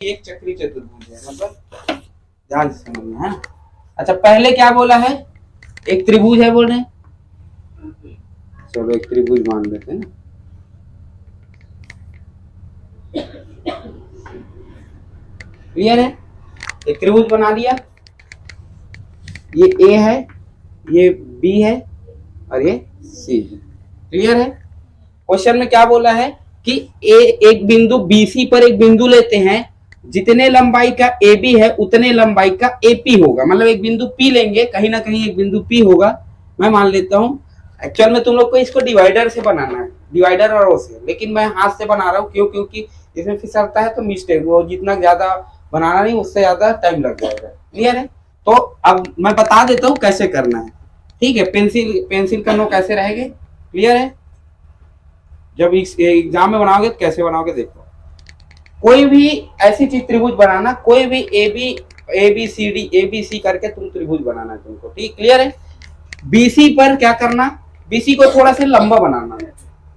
एक चक्री चतुर्भुज है, मतलब ध्यान से समझना है। अच्छा, पहले क्या बोला है? एक त्रिभुज है बोल रहे हैं। चलो एक त्रिभुज मान लेते हैं। क्लियर है? एक त्रिभुज बना दिया। ये ए है, ये बी है और ये सी है। क्लियर है? क्वेश्चन में क्या बोला है कि एक बिंदु बीसी पर एक बिंदु लेते हैं, जितने लंबाई का ए बी है उतने लंबाई का ए पी होगा। मतलब एक बिंदु पी लेंगे, कहीं ना कहीं एक बिंदु पी होगा, मैं मान लेता हूं। एक्चुअल में तुम लोग को इसको डिवाइडर से बनाना है, डिवाइडर और ओ से, लेकिन मैं हाथ से बना रहा हूँ। क्यों? क्योंकि इसमें फिसलता है तो मिस्टेक, वो जितना ज्यादा बनाना नहीं उससे ज्यादा टाइम लग जाएगा। क्लियर है? तो अब मैं बता देता हूँ कैसे करना है। ठीक है? पेंसिल का नोक कैसे रहेंगे। क्लियर है? जब एग्जाम में बनाओगे तो कैसे बनाओगे देखो। कोई भी ऐसी चीज त्रिभुज बनाना, कोई भी ए बी सी करके तुम त्रिभुज बनाना है तुमको। ठीक? क्लियर है? बीसी पर क्या करना, बीसी को थोड़ा सा लंबा बनाना है।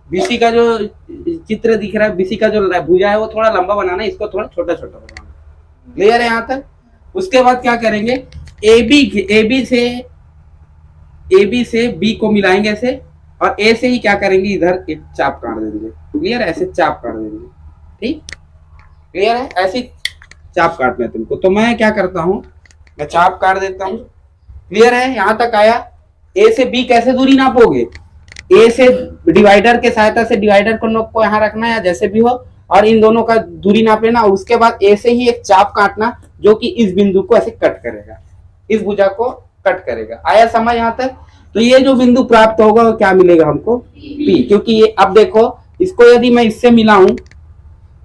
बीसी का जो चित्र दिख रहा है, बीसी का जो भुजा है वो थोड़ा लंबा बनाना है, इसको थोड़ा छोटा छोटा बनाना। क्लियर है यहाँ तक? उसके बाद क्या करेंगे, ए बी से बी को मिलाएंगे ऐसे, और ए से ही क्या करेंगे, इधर एक चाप काट देंगे। क्लियर है? ऐसे चाप काट देंगे। ठीक? क्लियर है? ऐसे चाप काटना है तुमको। तो मैं क्या करता हूं, मैं चाप काट देता हूं। क्लियर है? यहां तक आया। ए से बी कैसे दूरी नापोगे, ए से डिवाइडर के सहायता से डिवाइडर को नोक को यहाँ रखना या जैसे भी हो, और इन दोनों का दूरी नाप लेना। और उसके बाद ए से ही एक चाप काटना जो कि इस बिंदु को ऐसे कट करेगा, इस भुजा को कट करेगा। आया समझ यहाँ तक? तो ये जो बिंदु प्राप्त होगा वो क्या मिलेगा हमको, पी। क्योंकि ये अब देखो, इसको यदि मैं इससे मिलाऊं,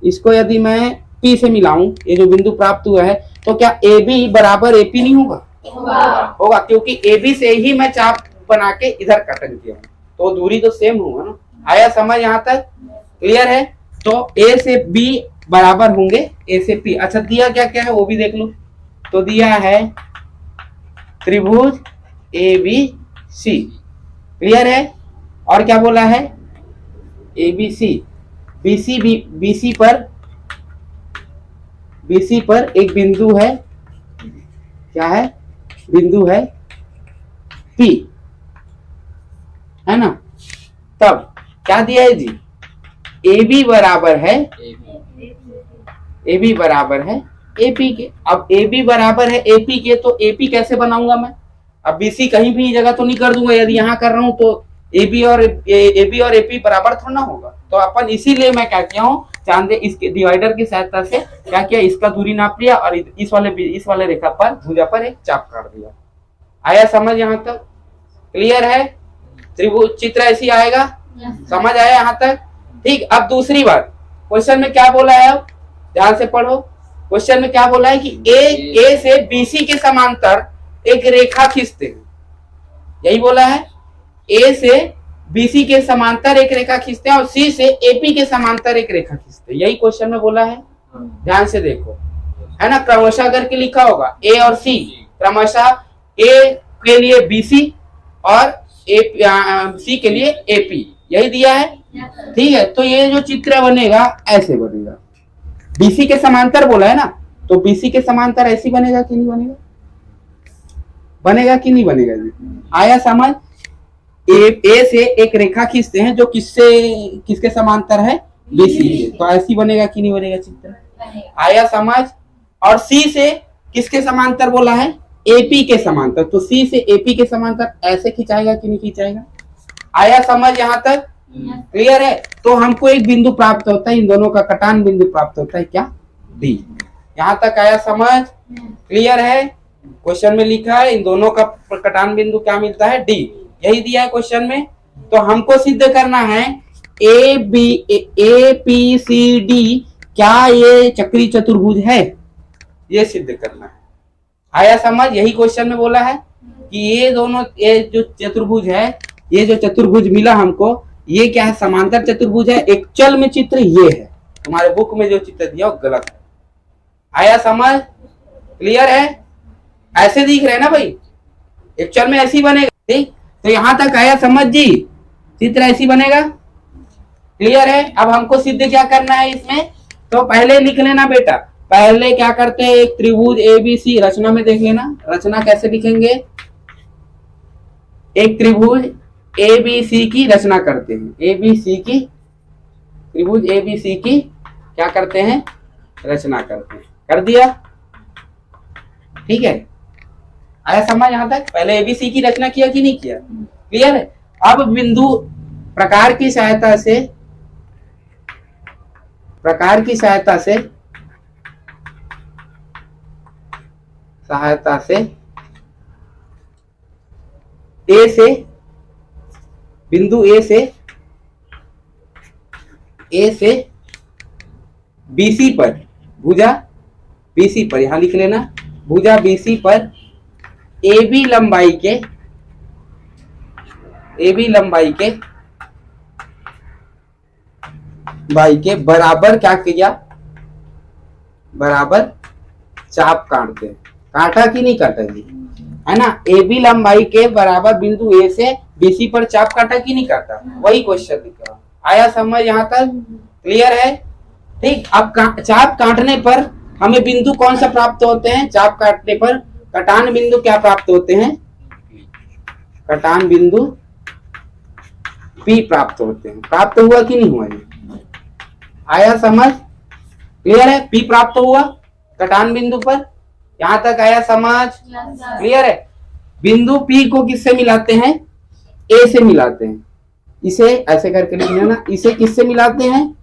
इसको यदि मैं पी से मिलाऊं, ये जो बिंदु प्राप्त हुआ है, तो क्या ए बी बराबर ए पी नहीं होगा? होगा, क्योंकि ए बी से ही मैं चाप बना के इधर कटन किया हूं, तो दूरी तो सेम होगा ना। आया समझ यहाँ तक? क्लियर है? तो ए से बी बराबर होंगे ए से पी। अच्छा, दिया क्या क्या है वो भी देख लो। तो दिया है त्रिभुज ए बी सी। क्लियर है? और क्या बोला है, ए बी सी। बीसी पर एक बिंदु है, क्या है, बिंदु है पी, है ना। तब क्या दिया है जी, ए बी बराबर है ए पी के। अब ए बी बराबर है ए पी के, तो ए पी कैसे बनाऊंगा मैं? अब बीसी कहीं भी जगह तो नहीं कर दूंगा, यदि यहाँ कर रहा हूं तो ए बी और ए पी बराबर थोड़ा ना होगा। तो अपन इसीलिए मैं क्या किया हूँ, चांदे इसके डिवाइडर की सहायता से क्या किया, इसका दूरी नाप लिया और इस वाले रेखा पर, भुजा पर एक चाप काट दिया। आया समझ यहाँ तक? क्लियर है? त्रिभुज चित्र ऐसी आएगा। समझ आया यहाँ तक? ठीक। अब दूसरी बात, क्वेश्चन में क्या बोला है, अब ध्यान से पढ़ो। क्वेश्चन में क्या बोला है कि ए से बीसी के समांतर एक रेखा खींचते हैं। यही बोला है, ए से बीसी के समांतर एक रेखा खींचते हैं और सी से एपी के समांतर एक रेखा खींचते हैं। यही क्वेश्चन में बोला है। ध्यान से देखो, है ना, क्रमशः करके लिखा होगा, ए और सी क्रमशः, ए के लिए बीसी और सी के लिए एपी, यही दिया है। ठीक है? तो ये जो चित्र बनेगा ऐसे बनेगा, बीसी के समांतर बोला है ना, तो बीसी के समांतर ऐसी बनेगा कि नहीं बनेगा? बनेगा कि नहीं बनेगा जी? आया समझ? ए से एक रेखा खींचते हैं जो किसके समांतर है, बीसी के, तो ऐसी बनेगा कि नहीं बनेगा चित्र? आया समझ? और सी से किसके समांतर बोला है, एपी के समांतर, तो सी से एपी के समांतर ऐसे खिंचाएगा कि नहीं खिंचाएगा? आया समझ यहाँ तक? क्लियर है? तो हमको एक बिंदु प्राप्त होता है, इन दोनों का कटान बिंदु प्राप्त होता है, क्या, डी। यहाँ तक आया समझ? क्लियर है? क्वेश्चन में लिखा है इन दोनों का कटान बिंदु क्या मिलता है, डी। यही दिया है क्वेश्चन में। तो हमको सिद्ध करना है ए पी सी डी क्या ये चक्री चतुर्भुज है, ये सिद्ध करना है। आया समझ? यही क्वेश्चन में बोला है कि ये दोनों, ये जो चतुर्भुज है, ये जो चतुर्भुज मिला हमको, ये क्या है, समांतर चतुर्भुज है। एक्चुअल में चित्र ये है, तुम्हारे बुक में जो चित्र दिया वो गलत है। आया समझ? क्लियर है? ऐसे दिख रहे ना भाई, एक्चुअल में ऐसी बनेगा। ठीक? तो यहां तक आया समझ जी, चित्र ऐसी बनेगा। क्लियर है? अब हमको सिद्ध क्या करना है इसमें, तो पहले लिख लेना बेटा, पहले क्या करते हैं, एक त्रिभुज एबीसी रचना में देख लेना, रचना कैसे लिखेंगे। एक त्रिभुज एबीसी की रचना करते हैं, एबीसी की, त्रिभुज एबीसी की क्या करते हैं, रचना करते हैं। कर दिया, ठीक है, आया समझ यहां तक। पहले एबीसी की रचना किया कि नहीं किया, क्लियर है। अब बिंदु प्रकार की सहायता से, प्रकार की सहायता से ए से, बिंदु ए से बीसी पर, भुजा बीसी पर, यहां लिख लेना, भुजा बीसी पर AB लंबाई के बराबर क्या किया, बराबर चाप काटते हैं। काटा कि नहीं काटा जी, है ना। AB लंबाई के बराबर बिंदु A से BC पर चाप काटा कि नहीं काटा, वही क्वेश्चन लिख रहा। आया समझ यहाँ तक, क्लियर है, ठीक। अब चाप काटने पर हमें बिंदु कौन सा प्राप्त होते हैं, चाप काटने पर कटान बिंदु क्या प्राप्त होते हैं, कटान बिंदु P प्राप्त होते हैं। प्राप्त हुआ कि नहीं हुआ ये, आया समझ, क्लियर है। P प्राप्त हुआ कटान बिंदु पर, यहां तक आया समझ, क्लियर है। बिंदु P को किससे मिलाते हैं, A से मिलाते हैं, इसे ऐसे करके लिख लेना, इसे किससे मिलाते हैं,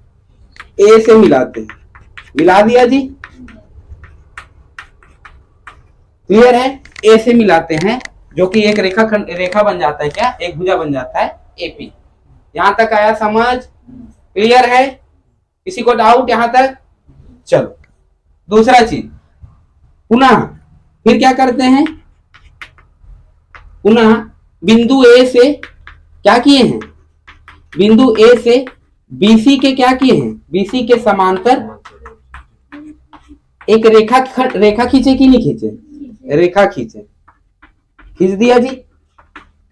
A से मिलाते हैं, मिला दिया जी, क्लियर है। A से मिलाते हैं, जो कि एक रेखा बन जाता है, क्या, एक भुजा बन जाता है AP। यहां तक आया समझ, क्लियर है, किसी को डाउट यहां तक। चलो दूसरा चीज, पुनः फिर क्या करते हैं, पुनः बिंदु A से क्या किए हैं, बिंदु A से BC के क्या किए हैं, BC के समांतर एक रेखा खींचे कि नहीं खींचे, रेखा खींचे, खींच दिया जी।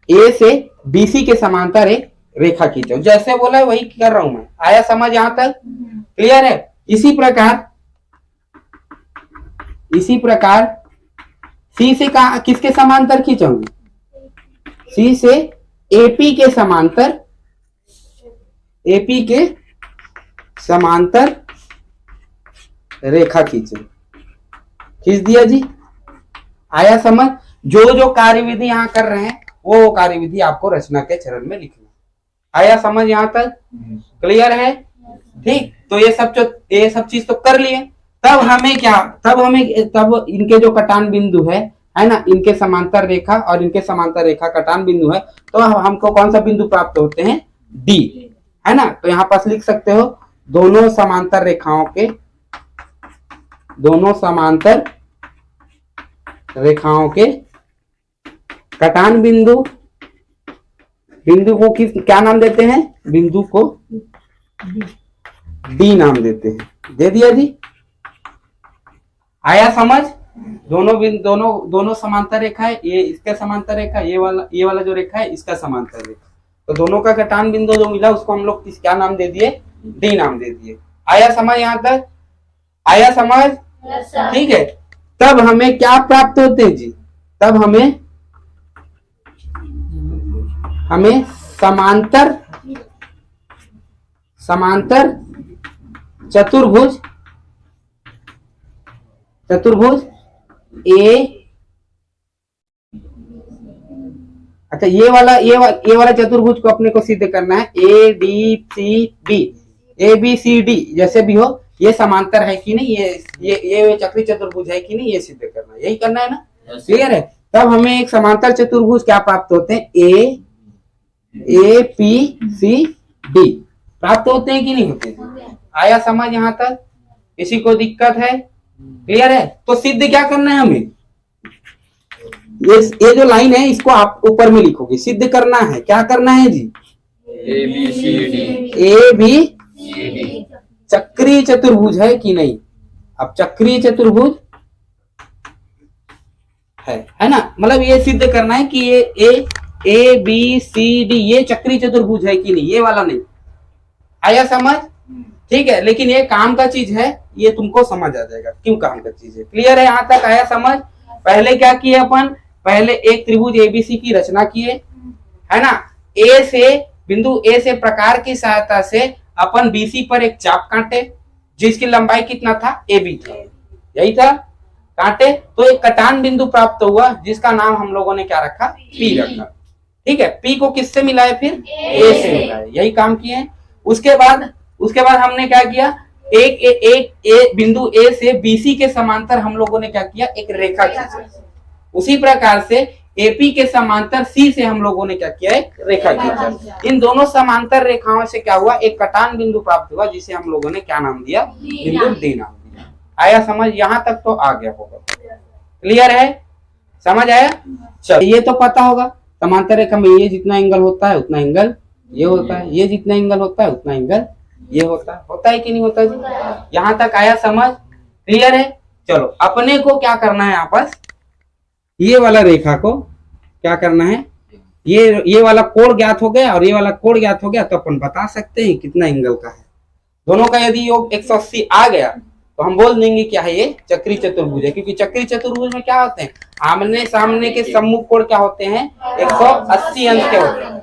A से BC के समांतर एक रेखा खींचो, जैसे बोला है वही कर रहा हूं मैं। आया समझ यहां तक, क्लियर है। इसी प्रकार C से किसके समांतर खींचोगे, C से AP के समांतर रेखा खींचे, खींच दिया जी। आया समझ, जो कार्यविधि यहां कर रहे हैं वो कार्यविधि आपको रचना के चरण में लिखना। आया समझ यहां तक, क्लियर है, ठीक। तो ये सब चीज तो कर लिए। तब हमें क्या, तब इनके जो कटान बिंदु है ना, इनके समांतर रेखा और इनके समांतर रेखा कटान बिंदु है, तो हमको कौन सा बिंदु प्राप्त होते हैं, D, है ना। तो यहां पास लिख सकते हो, दोनों समांतर रेखाओं के कटान बिंदु को क्या नाम देते हैं, बिंदु को D नाम देते हैं, दे दिया जी। आया समझ, दोनों समांतर रेखा है, ये इसका समांतर रेखा, ये वाला जो रेखा है इसका समांतर रेखा, तो दोनों का कटान बिंदु जो मिला उसको हम लोग क्या नाम दे दिए, D नाम दे दिए। आया समझ यहां तक, आया समझ, ठीक है। तब हमें क्या प्राप्त होते हैं जी, तब हमें समांतर चतुर्भुज ए, अच्छा ये वाला चतुर्भुज को अपने को सिद्ध करना है, ABCD जैसे भी हो, ये समांतर है कि नहीं, ये चक्री चतुर्भुज है कि नहीं, ये सिद्ध करना है, यही करना है ना, क्लियर है। तब हमें एक समांतर चतुर्भुज क्या प्राप्त होते हैं, APCD प्राप्त होते हैं कि नहीं होते। आया समझ यहां तक, किसी को दिक्कत है, क्लियर है। तो सिद्ध क्या करना है हमें, ये जो लाइन है इसको आप ऊपर में लिखोगे, सिद्ध करना है, क्या करना है जी, ABCD चक्रीय चतुर्भुज है कि नहीं। अब चक्रीय चतुर्भुज है ना, मतलब ये सिद्ध करना है कि ये ABCD ये चक्रीय चतुर्भुज है कि नहीं, ये वाला नहीं। आया समझ, ठीक है, लेकिन ये काम का चीज है, ये तुमको समझ आ जाएगा क्यों काम का चीज है। क्लियर है, यहाँ तक आया समझ। पहले क्या किए अपन, पहले एक त्रिभुज एबीसी की रचना किए, है ना। ए से बिंदु ए से प्रकार की सहायता से अपन बीसी पर एक चाप काटे जिसकी लंबाई कितना था, एबी था, यही था, काटे तो एक कटान बिंदु प्राप्त हुआ जिसका नाम हम लोगों ने क्या रखा, पी रखा। ठीक है, पी को किससे मिला है, फिर ए से मिला है, यही काम किए हैं। उसके बाद हमने क्या किया, एक बिंदु ए से बीसी के समांतर हम लोगों ने क्या किया, एक रेखा खींची। उसी प्रकार से एपी के समांतर सी से हम लोगों ने क्या किया, एक रेखा खींचा। इन दोनों समांतर रेखाओं से क्या हुआ, एक कटान बिंदु प्राप्त हुआ जिसे हम लोगों ने क्या नाम दिया, बिंदु डी नाम दिया। आया समझ, यहां तक तो आ गया होगा, क्लियर है, समझ आया। चलो, ये तो पता होगा समांतर रेखा में ये जितना एंगल होता है उतना एंगल ये होता है, ये जितना एंगल होता है उतना एंगल ये होता है कि नहीं होता जी। यहां तक आया समझ, क्लियर है। चलो, अपने को क्या करना है, आपस ये वाला रेखा को क्या करना है, ये वाला कोण ज्ञात हो गया और ये वाला कोण ज्ञात हो गया तो अपन बता सकते हैं कितना एंगल का है। दोनों का यदि योग 180 आ गया तो हम बोल देंगे क्या है, ये चक्री चतुर्भुज है, क्योंकि चक्री चतुर्भुज में क्या होते हैं, आमने सामने के सम्मुख कोण क्या होते हैं, 180 अंश के होते हैं।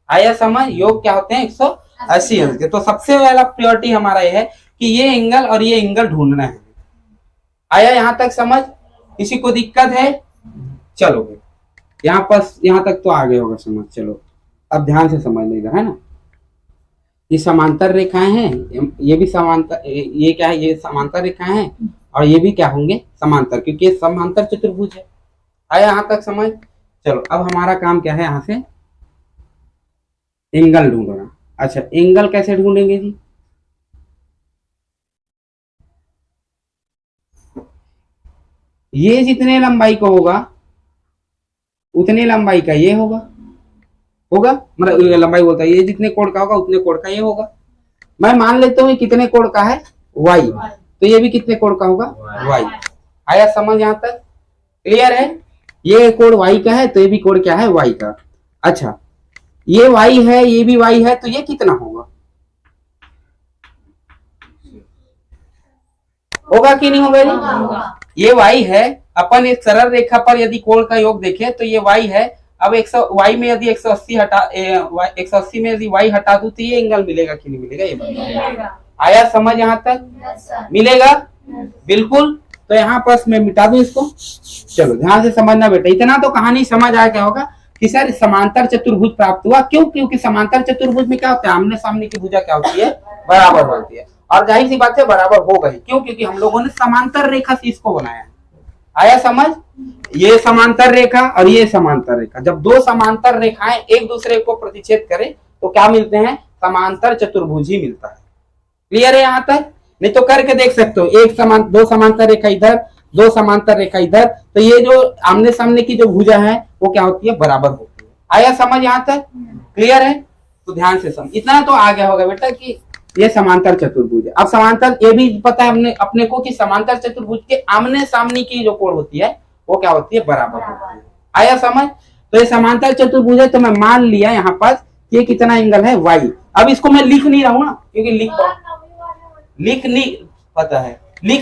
आया समझ, योग क्या होते हैं, 180 अंश के। तो सबसे पहला प्रायोरिटी हमारा ये है कि ये एंगल और ये एंगल ढूंढना है। आया यहां तक समझ, किसी को दिक्कत है, चलो यहाँ तक तो आ गए होगा समझ। चलो अब ध्यान से समझ लेगा, है ना। ये समांतर रेखाएं हैं, ये भी समांतर, ये क्या है, ये समांतर रेखाएं हैं और ये भी क्या होंगे, समांतर, क्योंकि ये समांतर चतुर्भुज है। आया यहाँ तक समझ। चलो अब हमारा काम क्या है, यहाँ से एंगल ढूंढना। अच्छा, एंगल कैसे ढूंढेंगे जी, ये जितने लंबाई को होगा उतने लंबाई का ये होगा, मतलब लंबाई बोलता है, ये जितने कोण का होगा उतने कोण का ये होगा। मैं मान लेता हूँ कितने कोण का है, y, तो ये भी कितने कोण का होगा, y। आया समझ यहाँ तक, क्लियर है। ये कोण y का है तो ये भी कोण क्या है, y का। अच्छा, ये y है, ये भी y है, तो ये कितना होगा, होगा कि नहीं होगा, ये y है। अपन एक सरल रेखा पर यदि कोण का योग देखें तो ये y है। अब y में यदि 180 में यदि y हटा दूं तो ये एंगल मिलेगा कि नहीं मिलेगा, ये बताओ। आया समझ यहाँ तक, मिलेगा बिल्कुल। तो यहाँ पर मैं मिटा दूं इसको। चलो ध्यान से समझना बेटा, इतना तो कहानी समझ आ गया होगा कि सर समांतर चतुर्भुज प्राप्त हुआ। क्यों, क्योंकि समांतर चतुर्भुज में क्या होता है, आमने सामने की भुजा क्या होती है, बराबर होती है। और जाहिर सी बात है बराबर हो गई, क्यों, क्योंकि हम लोगों ने समांतर रेखा से इसको बनाया। आया समझ, ये समांतर रेखा और ये समांतर रेखा, जब दो समांतर रेखाएं एक दूसरे को प्रतिच्छेद करें तो क्या मिलते हैं, समांतर चतुर्भुज ही मिलता है। क्लियर है यहाँ तक, नहीं तो करके देख सकते हो, दो समांतर रेखा इधर, दो समांतर रेखा इधर, तो ये जो आमने सामने की जो भुजा है वो क्या होती है, बराबर होती है। आया समझ यहाँ तक, क्लियर है। तो ध्यान से समझ, इतना तो आ गया होगा बेटा कि ये समांतर चतुर्भुज है। अब समांतर ये भी पता है अपने को कि समांतर चतुर्भुज के आमने सामने की जो कोण होती है वो क्या होती है, बराबर होती है। आया समझ। तो ये समांतर चतुर्भुज है, तो मैं मान लिया यहाँ पर ये कितना एंगल है, y। अब इसको मैं लिख नहीं रहा हूँ ना, क्योंकि लिख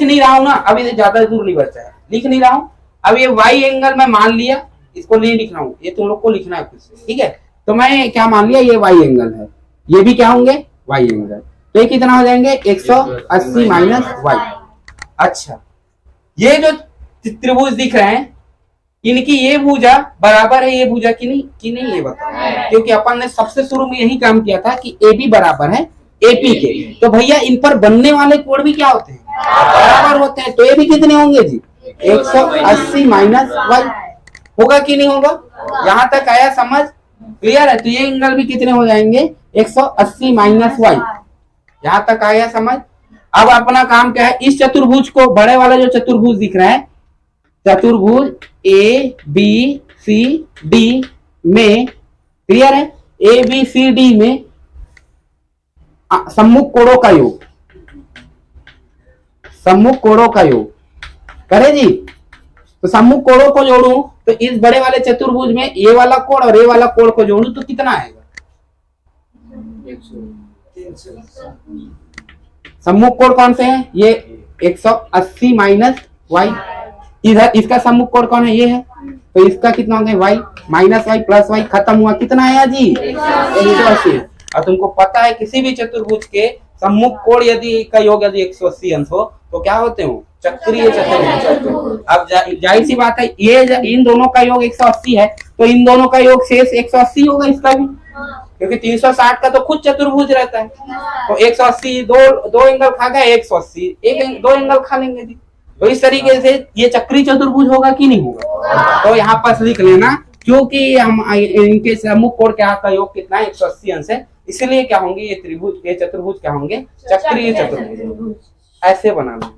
नहीं रहा हूँ ना, अभी ज्यादा दूर नहीं बचा है, लिख नहीं रहा हूँ। अब ये y एंगल मैं मान लिया, इसको नहीं लिख रहा हूँ, ये तुम लोग को लिखना है खुद से, ठीक है। तो मैं क्या मान लिया, ये y एंगल है, ये भी क्या होंगे, y एंगल। तो ये कितना हो जाएंगे, 180 माइनस y। अच्छा, ये जो त्रिभुज दिख रहे हैं इनकी ये भुजा बराबर है ये भुजा की नहीं ये बताओ। क्योंकि अपन ने सबसे शुरू में यही काम किया था कि ए बी बराबर है एपी के, तो भैया इन पर बनने वाले कोण भी क्या होते हैं, बराबर होते हैं। तो ये भी कितने होंगे जी, 180 माइनस y। होगा कि नहीं होगा, यहाँ तक आया समझ, क्लियर है। तो ये एंगल भी कितने हो जाएंगे, 180 माइनस y। यहाँ तक आया समझ। अब अपना काम क्या है, इस चतुर्भुज को, बड़े वाला जो चतुर्भुज दिख रहा है, चतुर्भुज ए बी सी डी में, क्लियर है, ए बी सी डी में सम्मुख कोणों का योग, सम्मुख कोणों का योग करे जी। तो सम्मुख कोणों को जोड़ू तो इस बड़े वाले चतुर्भुज में ये वाला कोण और ये वाला कोण को जोड़ू तो कितना आएगा, सम्मुख कोण कौन से हैं? ये 180 माइनस वाई। इधर इसका सम्मुख कोण कौन है? ये है। तो इसका कितना हो गया? Y minus Y plus Y, खत्म हुआ। कितना आया जी? 180। और तुमको पता है किसी भी चतुर्भुज के सम्मुख कोण यदि का योग यदि 180 अंश हो तो क्या होते हो? चक्रीय चतुर्भुज। अब जाहिर सी बात है, ये इन दोनों का योग 180 है तो इन दोनों का योग शेष 180 होगा इसका भी, क्योंकि 360 का तो खुद चतुर्भुज रहता है। तो 180 दो एंगल खा गए, 180 दो एंगल खा लेंगे जी। तो इस तरीके से ये चक्रीय चतुर्भुज होगा कि नहीं होगा? तो यहाँ पर लिख लेना, क्योंकि हम इनके सम्मुख कोण का योग कितना है? 180 अंश है, इसलिए क्या होंगे ये त्रिभुज, ये चतुर्भुज क्या होंगे? चक्रीय चतुर्भुज। ऐसे बनाना।